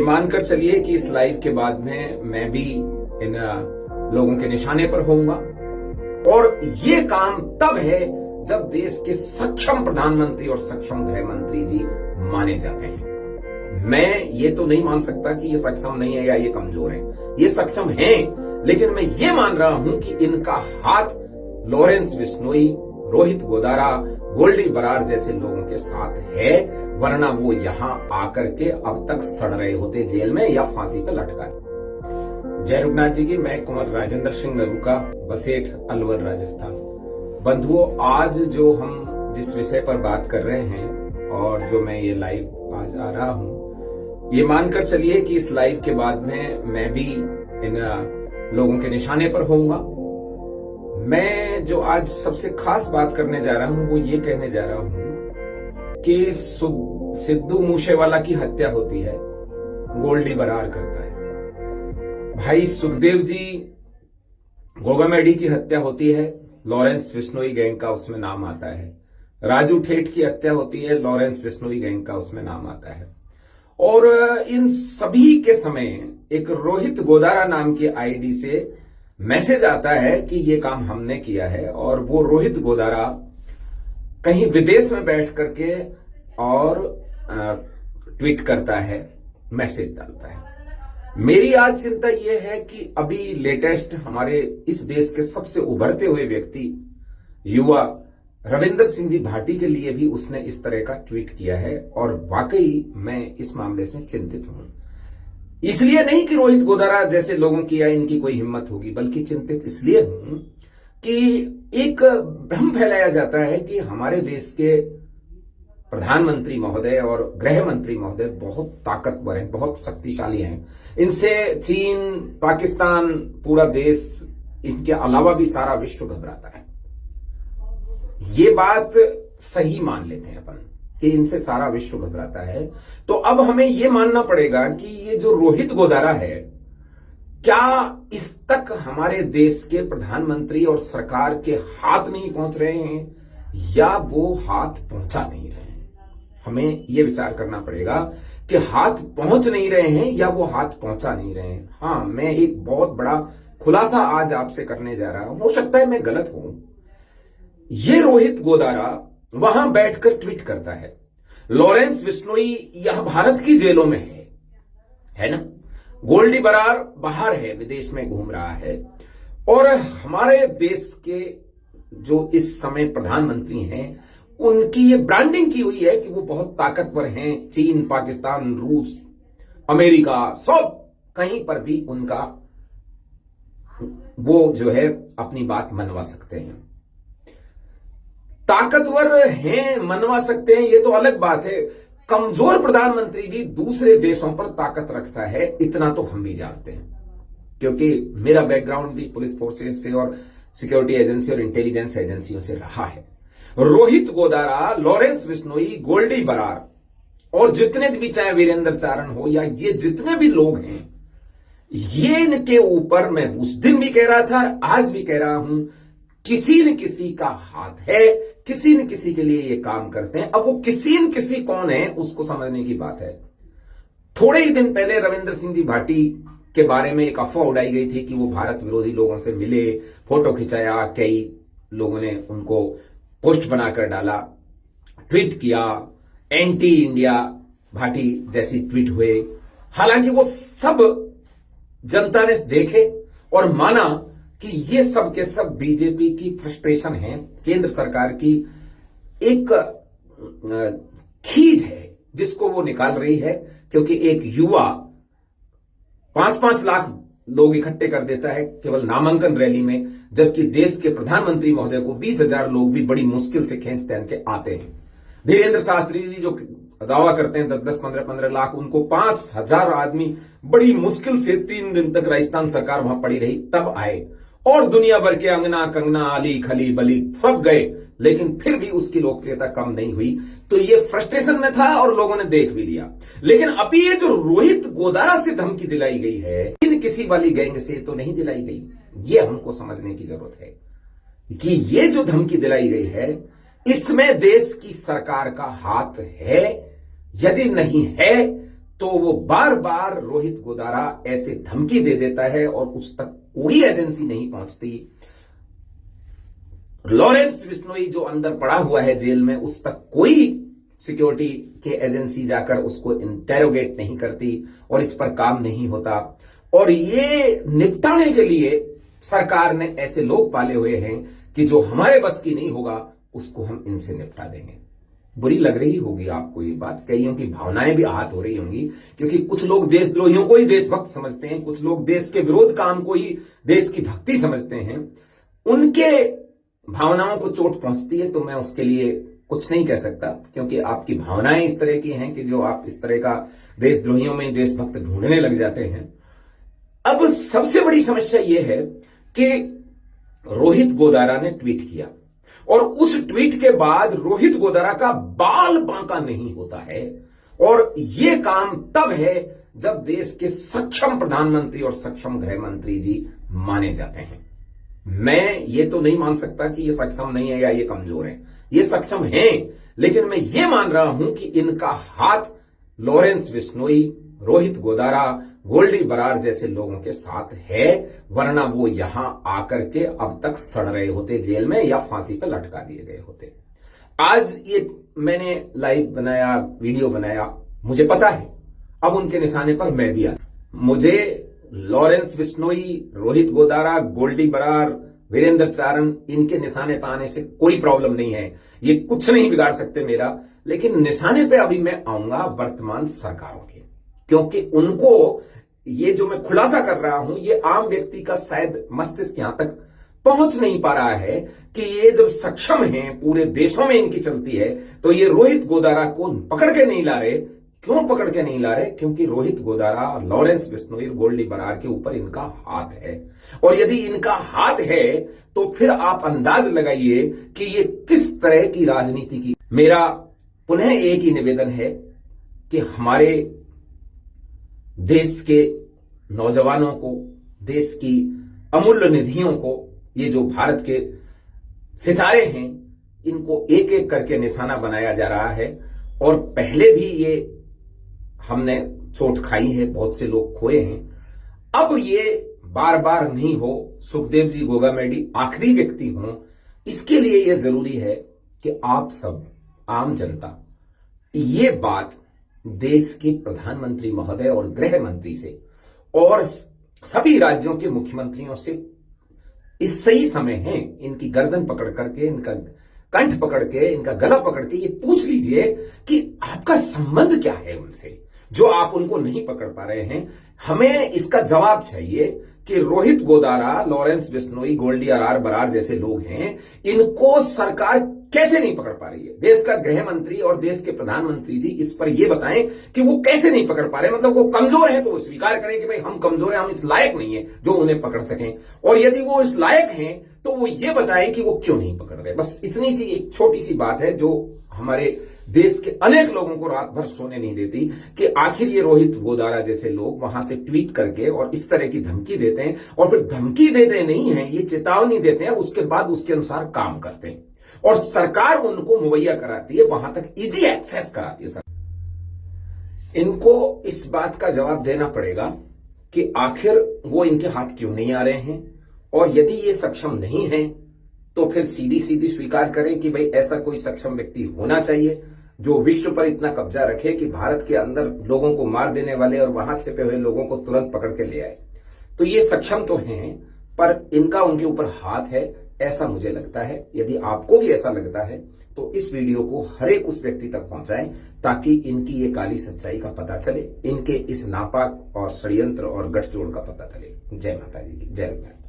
मानकर चलिए कि इस लाइव के बाद में मैं भी इन लोगों के निशाने पर होऊंगा और ये काम तब है जब देश के सक्षम प्रधानमंत्री और सक्षम गृह मंत्री जी माने जाते हैं। मैं ये तो नहीं मान सकता कि ये सक्षम नहीं है या ये कमजोर है, ये सक्षम हैं, लेकिन मैं ये मान रहा हूं कि इनका हाथ लॉरेंस बिश्नोई, रोहित गोदारा, गोल्डी बरार जैसे लोगों के साथ है, वरना वो यहां आकर के अब तक सड़ रहे होते जेल में या फांसी पर लटका। जय रुगनाथ जी की। मैं कुंवर राजेंद्र सिंह नरूका, बसेठ, अलवर, राजस्थान। बंधुओं, आज जो हम जिस विषय पर बात कर रहे हैं और जो मैं ये लाइव आज आ रहा हूं, ये मानकर चलिए कि इस लाइव के बाद में मैं भी इन लोगों के निशाने पर होऊंगा। मैं जो आज सबसे खास बात करने जा रहा हूं वो ये कहने जा रहा हूं कि सिद्धू मूसेवाला की हत्या होती है, गोल्डी बरार करता है। भाई सुखदेव जी गोगामेडी की हत्या होती है, लॉरेंस बिश्नोई गैंग का उसमें नाम आता है। राजू ठेठ की हत्या होती है, लॉरेंस बिश्नोई गैंग का उसमें नाम आता है। और इन सभी के समय एक रोहित गोदारा नाम की आईडी से मैसेज आता है कि ये काम हमने किया है, और वो रोहित गोदारा कहीं विदेश में बैठ करके और ट्वीट करता है, मैसेज डालता है। मेरी आज चिंता यह है कि अभी लेटेस्ट हमारे इस देश के सबसे उभरते हुए व्यक्ति, युवा रविंदर सिंह जी भाटी के लिए भी उसने इस तरह का ट्वीट किया है, और वाकई मैं इस मामले से चिंतित हूं। इसलिए नहीं कि रोहित गोदारा जैसे लोगों की या इनकी कोई हिम्मत होगी, बल्कि चिंतित इसलिए हूं कि एक भ्रम फैलाया जाता है कि हमारे देश के प्रधानमंत्री महोदय और गृह मंत्री महोदय बहुत ताकतवर हैं, बहुत शक्तिशाली हैं। इनसे चीन, पाकिस्तान, पूरा देश, इनके अलावा भी सारा विश्व घबराता है। ये बात सही मान लेते हैं अपन कि इनसे सारा विश्व घबराता है। तो अब हमें यह मानना पड़ेगा कि ये जो रोहित गोदारा है, क्या इस तक हमारे देश के प्रधानमंत्री और सरकार के हाथ नहीं पहुंच रहे हैं, या वो हाथ पहुंचा नहीं रहे हैं? हमें यह विचार करना पड़ेगा कि हाथ पहुंच नहीं रहे हैं या वो हाथ पहुंचा नहीं रहे हैं। हां, मैं एक बहुत बड़ा खुलासा आज आपसे करने जा रहा हूं, हो सकता है मैं गलत हूं। ये रोहित गोदारा वहां बैठकर ट्वीट करता है, लॉरेंस बिश्नोई यहां भारत की जेलों में है ना, गोल्डी बरार बाहर है, विदेश में घूम रहा है, और हमारे देश के जो इस समय प्रधानमंत्री हैं उनकी ये ब्रांडिंग की हुई है कि वो बहुत ताकतवर हैं। चीन, पाकिस्तान, रूस, अमेरिका, सब कहीं पर भी उनका वो जो है अपनी बात मनवा सकते हैं। ताकतवर हैं, मनवा सकते हैं, ये तो अलग बात है। कमजोर प्रधानमंत्री भी दूसरे देशों पर ताकत रखता है, इतना तो हम भी जानते हैं, क्योंकि मेरा बैकग्राउंड भी पुलिस फोर्सेस से और सिक्योरिटी एजेंसी और इंटेलिजेंस एजेंसियों से रहा है। रोहित गोदारा, लॉरेंस बिश्नोई, गोल्डी बरार और जितने भी, चाहे वीरेंद्र चारण हो या ये जितने भी लोग हैं, ये इनके ऊपर मैं उस दिन भी कह रहा था, आज भी कह रहा हूं, किसी न किसी का हाथ है, किसी न किसी के लिए ये काम करते हैं। अब वो किसी न किसी कौन है उसको समझने की बात है। थोड़े ही दिन पहले रविंद्र सिंह जी भाटी के बारे में एक अफवाह उड़ाई गई थी कि वो भारत विरोधी लोगों से मिले, फोटो खिंचाया, कई लोगों ने उनको पोस्ट बनाकर डाला, ट्वीट किया, एंटी इंडिया भाटी जैसी ट्वीट हुए। हालांकि वो सब जनता ने देखे और माना कि ये सब के सब बीजेपी की फ्रस्ट्रेशन है, केंद्र सरकार की एक खीज है जिसको वो निकाल रही है, क्योंकि एक युवा 5-5 लाख लोग इकट्ठे कर देता है केवल नामांकन रैली में, जबकि देश के प्रधानमंत्री महोदय को 20,000 लोग भी बड़ी मुश्किल से खींच तैन के आते हैं। धीरेन्द्र शास्त्री जी जो दावा करते हैं 10-10, 15-15 लाख, उनको 5,000 आदमी बड़ी मुश्किल से 3 दिन तक राजस्थान सरकार वहां पड़ी रही, तब आए, और दुनिया भर के अंगना, कंगना, अली, खली, बली सब गए, लेकिन फिर भी उसकी लोकप्रियता कम नहीं हुई। तो ये फ्रस्ट्रेशन में था और लोगों ने देख भी लिया। लेकिन अभी ये जो रोहित गोदारा से धमकी दिलाई गई है, इन किसी वाली गैंग से तो नहीं दिलाई गई। ये हमको समझने की जरूरत है कि ये जो धमकी दिलाई गई है, इसमें देश की सरकार का हाथ है। यदि नहीं है तो वो बार बार रोहित गोदारा ऐसे धमकी दे देता है और उस तक कोई एजेंसी नहीं पहुंचती। लॉरेंस बिश्नोई जो अंदर पड़ा हुआ है जेल में, उस तक कोई सिक्योरिटी के एजेंसी जाकर उसको इंटेरोगेट नहीं करती और इस पर काम नहीं होता। और ये निपटाने के लिए सरकार ने ऐसे लोग पाले हुए हैं कि जो हमारे बस की नहीं होगा उसको हम इनसे निपटा देंगे। बुरी लग रही होगी आपको ये बात, कईयों की भावनाएं भी आहत हो रही होंगी, क्योंकि कुछ लोग देशद्रोहियों को ही देशभक्त समझते हैं, कुछ लोग देश के विरोध काम को ही देश की भक्ति समझते हैं। उनके भावनाओं को चोट पहुंचती है तो मैं उसके लिए कुछ नहीं कह सकता, क्योंकि आपकी भावनाएं इस तरह की हैं कि जो आप इस तरह का देशद्रोहियों में देशभक्त ढूंढने लग जाते हैं। अब सबसे बड़ी समस्या यह है कि रोहित गोदारा ने ट्वीट किया और उस ट्वीट के बाद रोहित गोदारा का बाल बांका नहीं होता है। और यह काम तब है जब देश के सक्षम प्रधानमंत्री और सक्षम गृह मंत्री जी माने जाते हैं। मैं ये तो नहीं मान सकता कि ये सक्षम नहीं है या ये कमजोर है, ये सक्षम हैं, लेकिन मैं ये मान रहा हूं कि इनका हाथ लॉरेंस बिश्नोई, रोहित गोदारा, गोल्डी बरार जैसे लोगों के साथ है, वरना वो यहां आकर के अब तक सड़ रहे होते जेल में या फांसी पर लटका दिए गए होते। आज ये मैंने लाइव बनाया, वीडियो बनाया, मुझे पता है अब उनके निशाने पर मैं भी आ। मुझे लॉरेंस बिश्नोई, रोहित गोदारा, गोल्डी बरार, वीरेंद्र चारण, इनके निशाने पर आने से कोई प्रॉब्लम नहीं है, ये कुछ नहीं बिगाड़ सकते मेरा। लेकिन निशाने पे अभी मैं आऊंगा वर्तमान सरकारों के, क्योंकि उनको ये जो मैं खुलासा कर रहा हूं ये आम व्यक्ति का शायद मस्तिष्क यहां तक पहुंच नहीं पा रहा है कि ये जब सक्षम हैं, पूरे देशों में इनकी चलती है, तो ये रोहित गोदारा को पकड़ के नहीं ला रहे। क्यों पकड़ के नहीं ला रहे? क्योंकि रोहित गोदारा, लॉरेंस बिश्नोई, गोल्डी बरार के ऊपर इनका हाथ है। और यदि इनका हाथ है तो फिर आप अंदाज लगाइए कि ये किस तरह की राजनीति की। मेरा पुनः एक ही निवेदन है कि हमारे देश के नौजवानों को, देश की अमूल्य निधियों को, ये जो भारत के सितारे हैं, इनको एक एक करके निशाना बनाया जा रहा है। और पहले भी ये हमने चोट खाई है, बहुत से लोग खोए हैं। अब ये बार बार नहीं हो, सुखदेव जी गोगामेडी आखिरी व्यक्ति हों, इसके लिए यह जरूरी है कि आप सब आम जनता ये बात देश के प्रधानमंत्री महोदय और गृह मंत्री से और सभी राज्यों के मुख्यमंत्रियों से इस सही समय है इनकी गर्दन पकड़ करके, इनका कंठ पकड़ के, इनका गला पकड़ के ये पूछ लीजिए कि आपका संबंध क्या है उनसे, जो आप उनको नहीं पकड़ पा रहे हैं। हमें इसका जवाब चाहिए कि रोहित गोदारा, लॉरेंस बिश्नोई, गोल्डी बरार जैसे लोग हैं, इनको सरकार कैसे नहीं पकड़ पा रही है। देश का गृह मंत्री और देश के प्रधानमंत्री जी इस पर यह बताएं कि वो कैसे नहीं पकड़ पा रहे। मतलब वो कमजोर है तो वो स्वीकार करें कि भाई हम कमजोर हैं, हम इस लायक नहीं है जो उन्हें पकड़ सकें। और यदि वो इस लायक हैं तो वो ये बताएं कि वो क्यों नहीं पकड़ रहे। बस इतनी सी एक छोटी सी बात है जो हमारे देश के अनेक लोगों को रात भर सोने नहीं देती कि आखिर ये रोहित गोदारा जैसे लोग वहां से ट्वीट करके और इस तरह की धमकी देते हैं, और फिर धमकी देते नहीं है, ये चेतावनी देते हैं, उसके बाद उसके अनुसार काम करते हैं और सरकार उनको मुहैया कराती है, वहां तक इजी एक्सेस कराती है। इनको इस बात का जवाब देना पड़ेगा कि आखिर वो इनके हाथ क्यों नहीं आ रहे हैं, और यदि ये सक्षम नहीं है तो फिर सीधी सीधी स्वीकार करें कि भाई ऐसा कोई सक्षम व्यक्ति होना चाहिए जो विश्व पर इतना कब्जा रखे कि भारत के अंदर लोगों को मार देने वाले और वहां छिपे हुए लोगों को तुरंत पकड़ के ले आए। तो ये सक्षम तो हैं, पर इनका उनके ऊपर हाथ है, ऐसा मुझे लगता है। यदि आपको भी ऐसा लगता है तो इस वीडियो को हर एक उस व्यक्ति तक पहुंचाएं ताकि इनकी ये काली सच्चाई का पता चले, इनके इस नापाक और षड्यंत्र और गठजोड़ का पता चले। जय माता दी की, जय रघुनाथ।